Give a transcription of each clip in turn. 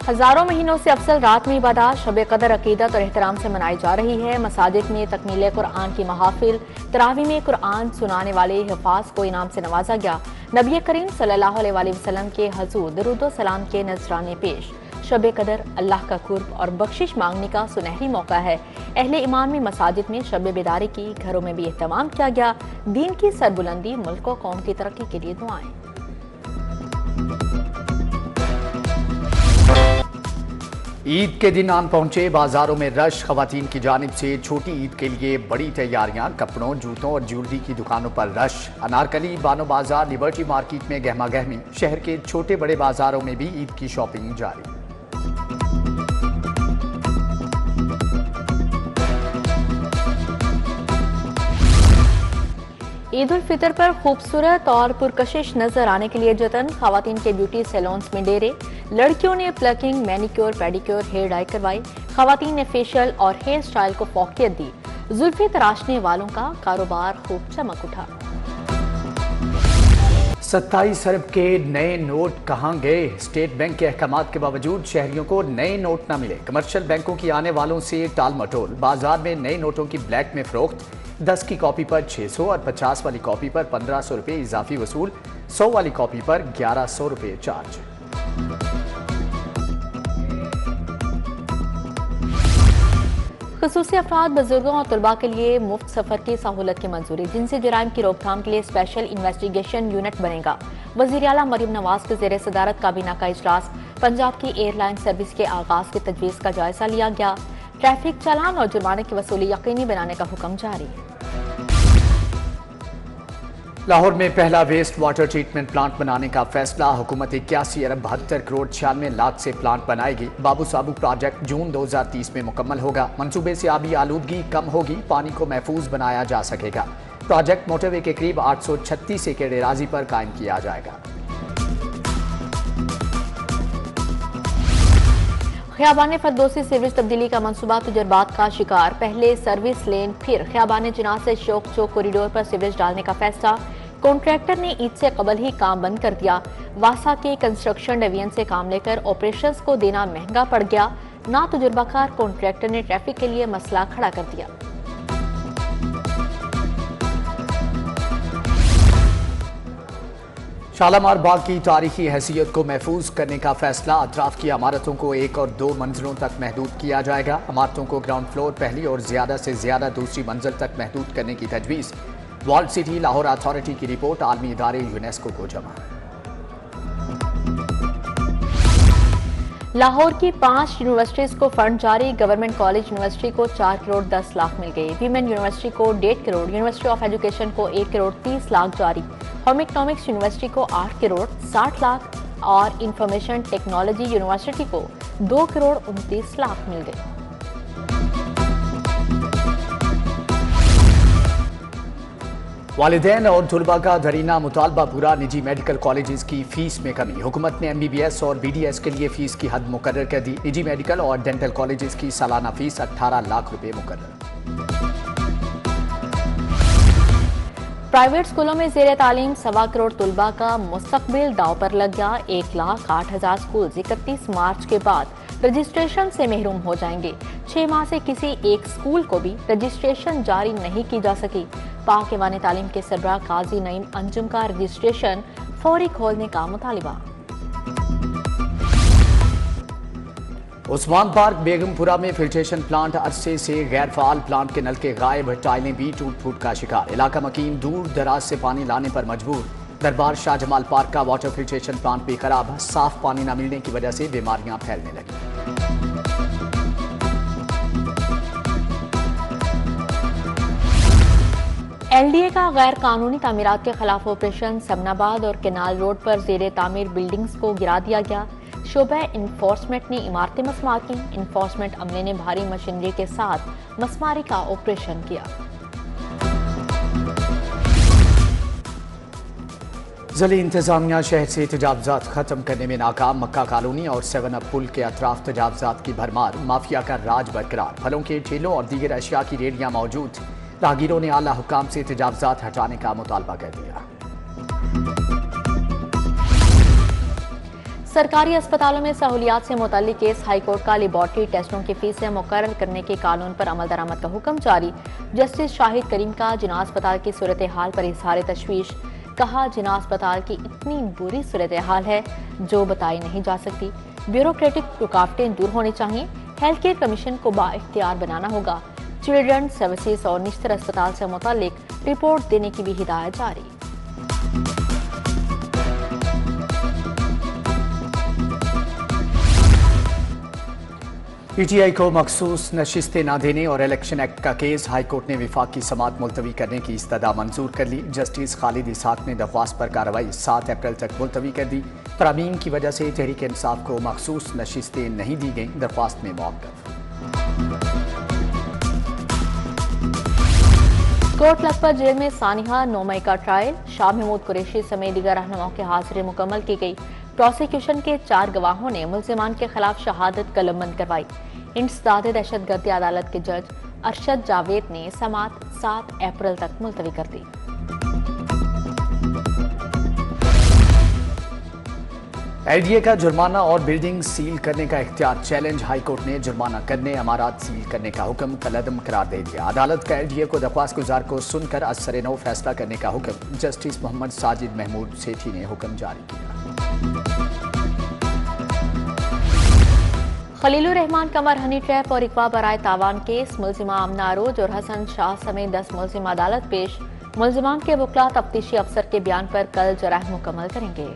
हजारों महीनों से अफसल रात में इबादत शब कदर अकीदत और एहतराम से मनाई जा रही है। मसाजिद में तकमील कुरान की महाफिल, तरावी में कुरान सुनाने वाले हिफाज को इनाम से नवाजा गया। नबी करीम सल्लल्लाहु अलैहि वसल्लम के हुजूर दरूद व सलाम के नजराने पेश। शब कदर अल्लाह का कुर्ब और बख्शिश मांगने का सुनहरी मौका है। अहले ईमान में मसाजिद में शब बेदारी की, घरों में भी एहतमाम किया गया। दीन की सरबुलंदी, मुल्क और कौम की तरक्की के लिए दुआएं। ईद के दिन आन पहुंचे बाजारों में रश। खवातीन की जानिब से छोटी ईद के लिए बड़ी तैयारियां, कपड़ों, जूतों और ज्वेलरी की दुकानों पर रश। अनारकली, बानो बाजार, लिबर्टी मार्केट में गहमा गहमी। शहर के छोटे बड़े बाजारों में भी ईद की शॉपिंग जारी। ईद उल फितर पर खूबसूरत और पुरकशिश नजर आने के लिए जतन। खवातीन के ब्यूटी सैलून्स में डेरे। लड़कियों ने plucking, manicure, pedicure, hair dye करवाई। खवातीन ने फेशियल और हेयर स्टाइल को फौकियत दी। जुल्फे तराशने वालों का कारोबार खूब चमक उठा। 27 अरब के नए नोट कहां गए? स्टेट बैंक के अहकामात के बावजूद शहरियों को नए नोट न मिले। कमर्शियल बैंकों की आने वालों से टाल मटोल। बाजार में नए नोटों की ब्लैक में फरोख्त। 10 की कॉपी पर 600 और 50 वाली कॉपी पर 1500 रुपये इजाफी वसूल। 100 वाली कॉपी पर 1100 रुपये चार्ज। खुसूसी अफराद, बुजुर्गों और तलबा के लिए मुफ्त सफर की सहूलत की मंजूरी। जिनसी जराइम की रोकथाम के लिए स्पेशल इन्वेस्टिगेशन यूनिट बनेगा। वजीर आला मरियम नवाज के ज़ेर सदारत काबीना का इजलास। पंजाब की एयरलाइन सर्विस के आगाज की तजवीज़ का जायजा लिया गया। ट्रैफिक चालान और जुर्माने की वसूली यकीनी बनाने का हुक्म जारी। लाहौर में पहला वेस्ट वाटर ट्रीटमेंट प्लांट बनाने का फैसला। हुकूमत 81 अरब 72 करोड़ 96 लाख से प्लांट बनाएगी। बाबू साबू प्रोजेक्ट जून 2030 में मुकम्मल होगा। मंसूबे से आबी आलूदगी कम होगी, पानी को महफूज बनाया जा सकेगा। प्रोजेक्ट मोटरवे के करीब 836 एकड़ एराजी पर कायम किया जाएगा। ख़ियाबान फरदौसी सीवरेज तब्दीली का मंसूबा तजुर्बात का शिकार। पहले सर्विस लेन, फिर ख़ियाबान जिना से शोक चौक कॉरिडोर पर सीवरेज डालने का फैसला। कॉन्ट्रैक्टर ने ईद से कबल ही काम बंद कर दिया। वासा के कंस्ट्रक्शन डिवीजन से काम लेकर ऑपरेशंस को देना महंगा पड़ गया। ना तजुर्बाकार कॉन्ट्रैक्टर ने ट्रैफिक के लिए मसला खड़ा कर दिया। शालामार बाग की तारीखी हैसियत को महफूज करने का फैसला। अतराफ की इमारतों को 1 और 2 मंजिलों तक महदूद किया जाएगा। इमारतों को ग्राउंड फ्लोर, पहली और ज्यादा से ज्यादा दूसरी मंजिल तक महदूद करने की तजवीज़। वॉल्ड सिटी लाहौर अथॉरिटी की रिपोर्ट आलमी इदारे यूनेस्को को जमा। लाहौर की 5 यूनिवर्सिटीज को फंड जारी। गवर्नमेंट कॉलेज यूनिवर्सिटी को 4 करोड़ 10 लाख मिल गए। वीमेन यूनिवर्सिटी को 1.5 करोड़, यूनिवर्सिटी ऑफ एजुकेशन को 1 करोड़ 30 लाख जारी। होम इकनॉमिक्स यूनिवर्सिटी को 8 करोड़ 60 लाख और इंफॉर्मेशन टेक्नोलॉजी यूनिवर्सिटी को 2 करोड़ 29 लाख मिल गए। वालिदैन और तलबा का दरीना मुतालबा पूरा। निजी मेडिकल कॉलेजेस की फीस में कमी। हुकूमत ने MBBS और BDS के लिए फीस की हद मुकर्रर कर दी। निजी मेडिकल और डेंटल कॉलेजेस की सालाना फीस 18 लाख रुपए मुकर्रर। प्राइवेट स्कूलों में ज़ेर तालीम 1.25 करोड़ तलबा का मुस्तकबिल दाव पर लग गया। 1,08,000 स्कूल 31 मार्च के बाद रजिस्ट्रेशन से महरूम हो जाएंगे। 6 माह से किसी एक स्कूल को भी रजिस्ट्रेशन जारी नहीं की जा सकी। पाक एवान तालीम के सरबराह काजी नईम अंजुम का रजिस्ट्रेशन फौरी खोलने का मुतालिबा। उस्मान पार्क बेगमपुरा में फिल्ट्रेशन प्लांट अरसे से गैर फाल। प्लांट के नल के गायब, टाइलें भी टूट फूट का शिकार। इलाका मकीन दूर दराज से पानी लाने पर मजबूर। दरबार शाह जमाल पार्क का वाटर फिल्ट्रेशन प्लांट भी खराब। साफ पानी न मिलने की वजह से बीमारियां फैलने लगी। LDA का गैर कानूनी तामीरात के खिलाफ ऑपरेशन। समनाबाद और केनाल रोड पर ज़ेरे तामीर बिल्डिंग्स को गिरा दिया गया। शोबा इन्फोर्समेंट ने इमारतें मसमार की। इन्फोर्समेंट अमले ने भारी मशीनरी के साथ मसमारी का ऑपरेशन किया। ज़िली इंतजामिया शहर से तजावुज़ात खत्म करने में नाकाम। मक्का कॉलोनी और 7 अप पुल के अतराफ तजावुज़ात की भरमार। माफिया का राज बरकरार। फलों के ठेलों और दीगर अशिया की रेडियां मौजूद। राहगीरों ने आला हुकाम से तजावुज़ात हटाने का मुतालबा कर दिया। सरकारी अस्पतालों में सहूलियात से मुतल्लिक केस हाई कोर्ट का लेबॉर्ट्री टेस्टों की फीसें मुकर्रर करने के कानून पर अमल दरामद का हुक्म जारी। जस्टिस शाहिद करीम का जिना अस्पताल की सूरत हाल पर इजहार तशवीश। कहा, जिना अस्पताल की इतनी बुरी सूरत हाल है जो बताई नहीं जा सकती। ब्यूरोक्रेटिक रुकावटें दूर होनी चाहिए। हेल्थ केयर कमीशन को बाइख्तियार बनाना होगा। चिल्ड्रन सर्विसेज और निश्तर अस्पताल से मुतल्लिक रिपोर्ट देने की भी हिदायत जारी। पीटीआई को मखसूस नशिस्तें न देने और इलेक्शन एक्ट का केस हाई कोर्ट ने विफाकी समात मुलतवी करने की इस्तदा मंजूर कर ली। जस्टिस खालिद इसाक ने दरख्वास्त पर कार्रवाई 7 अप्रैल तक मुलतवी कर दी। तरामीम की वजह से तहरीक इंसाफ को मखसूस नशिस्तें नहीं दी गईं, दरख्वास्त में मौक़िफ़। कोट लखपत जेल में सानिहा 9 मई का ट्रायल। शाह महमूद कुरैशी समेत दीगर रहनुमाओं की हाजिरी मुकम्मल की गई। प्रोसिक्यूशन के 4 गवाहों ने मुल्जिमान के खिलाफ शहादत कलमबंद करवाई। इंसदाद दहशतगर्दी अदालत के जज अरशद जावेद ने समात 7 अप्रैल तक मुलतवी कर दी। एलडीए का जुर्माना और बिल्डिंग सील करने का इख्तियार चैलेंज। हाई कोर्ट ने जुर्माना करने, अमारात सील करने का हुक्म कलअदम करार दे दिया। अदालत का एलडीए को दरख्वास्त गुजार को सुनकर असर नौ फैसला करने का हुक्म। जस्टिस मोहम्मद साजिद महमूद सेठी ने हुक्म जारी किया। खलीलुर रहमान कमर हनी ट्रैप और इकवा बराए तावान केस। मुल्जिमा आमना अरोज और हसन शाह समेत 10 मुल्जिम अदालत पेश। मुल्जिमान के वकला तफ्तीशी अफसर के बयान पर कल जराह मुकम्मल करेंगे।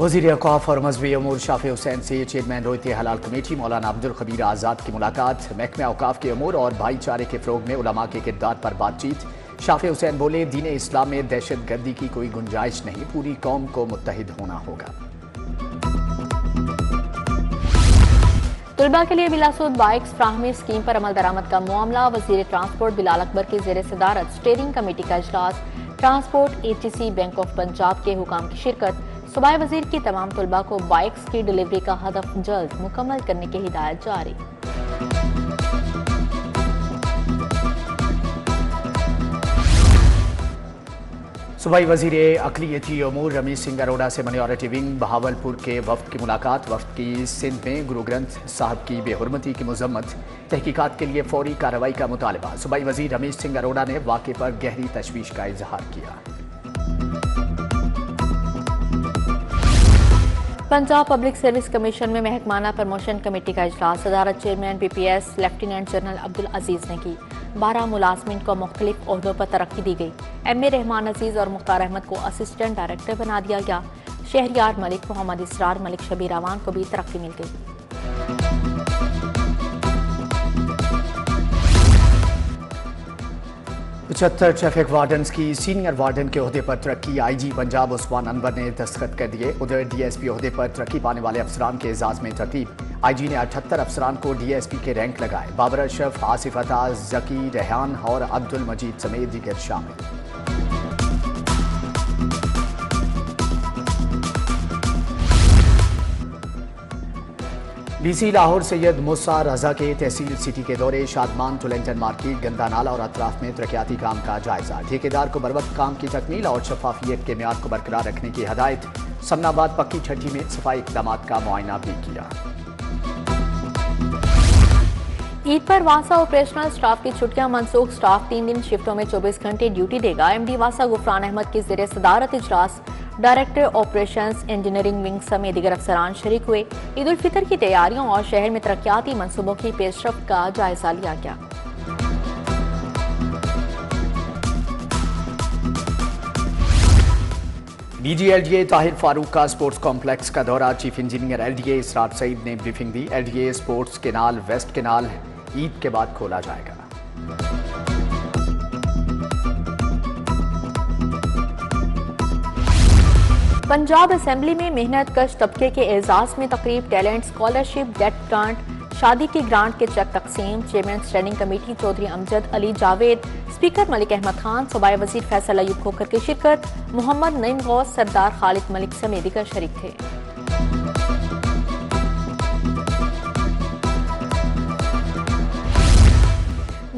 वज़ीर औक़ाफ़ और मज़हबी अमूर शाफ़ी हुसैन से चेयरमैन रोयत हलाल कमेटी मौलाना अब्दुल ख़बीर आज़ाद की मुलाकात। महकमा औक़ाफ़ के अमूर और भाईचारे के फ़रोग़ में उलमा के किरदार पर बातचीत। शाफ़ी हुसैन बोले, दीन इस्लाम में दहशत गर्दी की कोई गुंजाइश नहीं, पूरी कौम को मुत्तहिद होना होगा। तुलबा के लिए बिलासूद बाइक्स फ्राहमी स्कीम पर अमल दरामद का मामला। वज़ीर ट्रांसपोर्ट बिलाल अकबर की ज़ेर सदारत स्टीयरिंग कमेटी का इजलास। Transport, ATC, bank of Punjab के हुकाम की शिरकत। सूबाई वज़ीर की तमाम तुलबा को बाइक्स की डिलीवरी का हदफ जल्द मुकम्मल करने की हिदायत जारी। सूबाई वज़ीर अक़लियती अमूर रमेश सिंह अरोड़ा से माइनॉरिटी विंग बहावलपुर के वफ्द की मुलाकात। वफ्द की सिंध में गुरु ग्रंथ साहब की बेहुरमती की मजम्मत। तहकीकात के लिए फौरी कार्रवाई का मुतालबा। सूबाई वज़ीर रमेश सिंह अरोड़ा ने वाक़े पर गहरी तशवीश का इजहार किया। पंजाब पब्लिक सर्विस कमीशन में महकमाना प्रमोशन कमेटी का इजलास। सदारत chairman PPS lieutenant general Abdul Aziz ने की। 12 मुलाजमीन को मुख्तलिफ ओहदों पर तरक्की दी गई। एम ए रहमान अजीज और मुख्तार अहमद को असिस्टेंट डायरेक्टर बना दिया गया। शहरियार मलिक, मोहम्मद इसरार मलिक, शबीर अवान को भी तरक्की मिल गई। 75 ट्रैफिक वार्डन्स की सीनियर वार्डन के ओहदे पर तरक्की। आईजी पंजाब उस्मान अनवर ने दस्तखत कर दिए। उधर डीएसपी ओहदे पर तरक्की पाने वाले अफसरान के एजाज में तरतीब। आईजी ने 78 अफसरान को डीएसपी के रैंक लगाए। बाबर अशरफ, आसिफ अताज, जकी, रेहान और अब्दुल मजीद समेत दीगर शामिल। डीसी लाहौर सैयद मूसा रजा के तहसील सिटी के दौरे। शादमान, टुलेंटन मार्केट, गंदा नाला और अतराफ में तरक्याती काम का जायजा। ठेकेदार को बरवक्त काम की तकमील और शफाफियत के म्यार को बरकरार रखने की हदायत। समनाबाद पक्की छठी में सफाई इक़दामात का मुआयना भी किया। ईद पर वासा ऑपरेशनल स्टाफ की छुट्टियां मनसूख। स्टाफ 3 दिन शिफ्टों में 24 घंटे ड्यूटी देगा। एमडी वासा गुफरान अहमद की ज़ेर सदारत इजलास। डायरेक्टर ऑपरेशंस, इंजीनियरिंग विंग समेत दीगर अफसरान शरीक हुए। ईद उल फितर की तैयारियों और शहर में तरक्याती मनसूबों की पेशरफ्त का जायजा लिया गया। डीजी एलडीए ताहिर फारूक का स्पोर्ट्स कॉम्प्लेक्स का दौरा। Chief engineer LDA Israr Saeed ने ब्रीफिंग दी। LDA sports canal west canal Eid के बाद खोला जाएगा। पंजाब असेंबली में मेहनत कश तबके के एजाज में तकरीब। टैलेंट स्कॉलरशिप, डेट ग्रांट, शादी की ग्रांट के चेक तकसीम। Chairman standing committee Chaudhry Amjad Ali Javed, speaker Malik Ahmad Khan, सूबाई वजीर फैसल अयूब खोखर की शिरकत। मोहम्मद नईम गौस, सरदार खालिद मलिक समेत दीगर शरीक थे।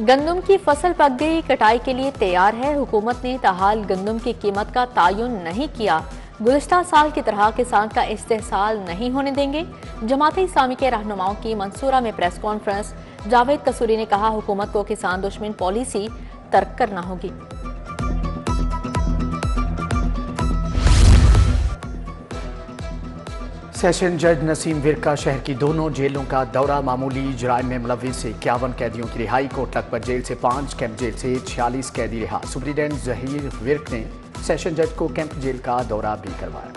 गंदम की फसल पक गई, कटाई के लिए तैयार है। हुकूमत ने ताहाल गंदम की कीमत का तायुन नहीं किया। गुज़िश्ता साल की तरह किसान का इस्तेहसाल नहीं होने देंगे। जमात इस्लामी के रहनुमाओं की मंसूरा में प्रेस कॉन्फ्रेंस। जावेद कसूरी ने कहा, हुकूमत को किसान दुश्मन पॉलिसी तर्क करना होगी। सेशन जज नसीम विरका शहर की दोनों जेलों का दौरा। मामूली जुराइम में मुलविस 51 कैदियों की रिहाई। कोटलख पर जेल से 5, कैंप जेल से 46 कैदी रिहा। सुप्रीडेंट जहीर विर्क ने सेशन जज को कैंप जेल का दौरा भी करवाया।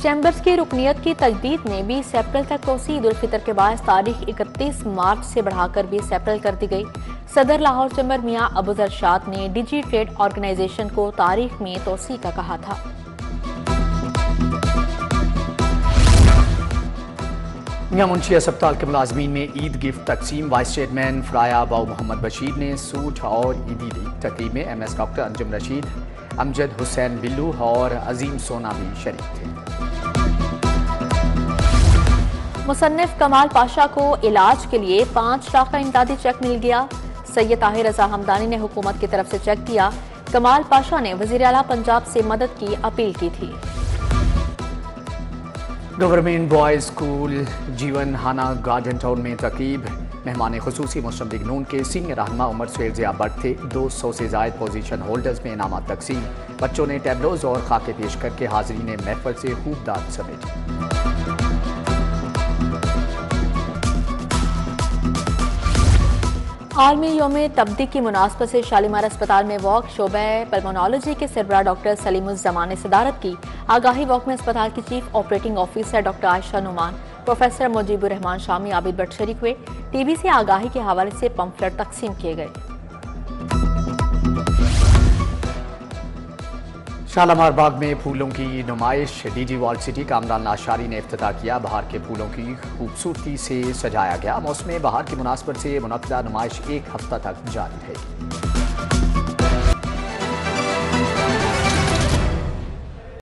चैम्बर्स की रुकनियत की तजदीद में 20 अप्रैल तक तोसी। ईद उल फितर के बाद तारीख 31 मार्च से बढ़ाकर 20 अप्रैल कर दी गई। सदर लाहौर चैम्बर मियां अबूजर अरशाद ने डिजी ट्रेड ऑर्गेनाइजेशन को तारीख में तोसी का कहा था। मियां मुंशी अस्पताल के मुलाजमीन में ईद गिफ्ट तकसीम। वाइस चेयरमैन फ्राया बाऊ मोहम्मद बशीर ने सूट और ईदी दी। तकरीब में MS डॉक्टर अंजुम रशीद, अमजद हुसैन बिल्लू और अजीम सोना भी शरीक थे। मुसन्निफ कमाल पाशा को इलाज के लिए 5 लाख का इमदादी चेक मिल गया। सैयद ताहिर रजा हमदानी ने हुकूमत की तरफ से चेक दिया। कमाल पाशा ने वजीर आला पंजाब से मदद की अपील की थी। गवर्नमेंट बॉयज स्कूल जीवन हाना गार्डन टाउन में तकरीब। मेहमान खुसूसी मुस्लिम लीग नून के सीनियर रहनुमा उमर सुहेल ज़िया भट्ट थे। 200 से ज़ायद पोजीशन होल्डर्स में इनामात तकसीम। बच्चों ने टैबलोज और खाके पेश करके हाज़रीन महफल से खूब दाद समेटी। आलमी यौम तब्दीक की मुनासबत से शालीमार अस्पताल में वॉक। शोबे पल्मोनोलॉजी के सरबराह डॉक्टर सलीमुज़्ज़मान ने सदारत की। आगाही वॉक में अस्पताल की chief operating officer doctor Ayesha Noman, professor Mujibur Rehman Shami, Abid Bhatt शरीक हुए। टीबी से आगाही के हवाले से पम्फलेट तकसीम किए गए। शालामार बाग में फूलों की नुमाइश। DG walled city Kamran Lashari ने इफ्तिताह किया। बहार के फूलों की खूबसूरती से सजाया गया। मौसम बहार की मुनासबत से मुनक्किदा नुमाइश 1 हफ्ता तक जारी रहेगी।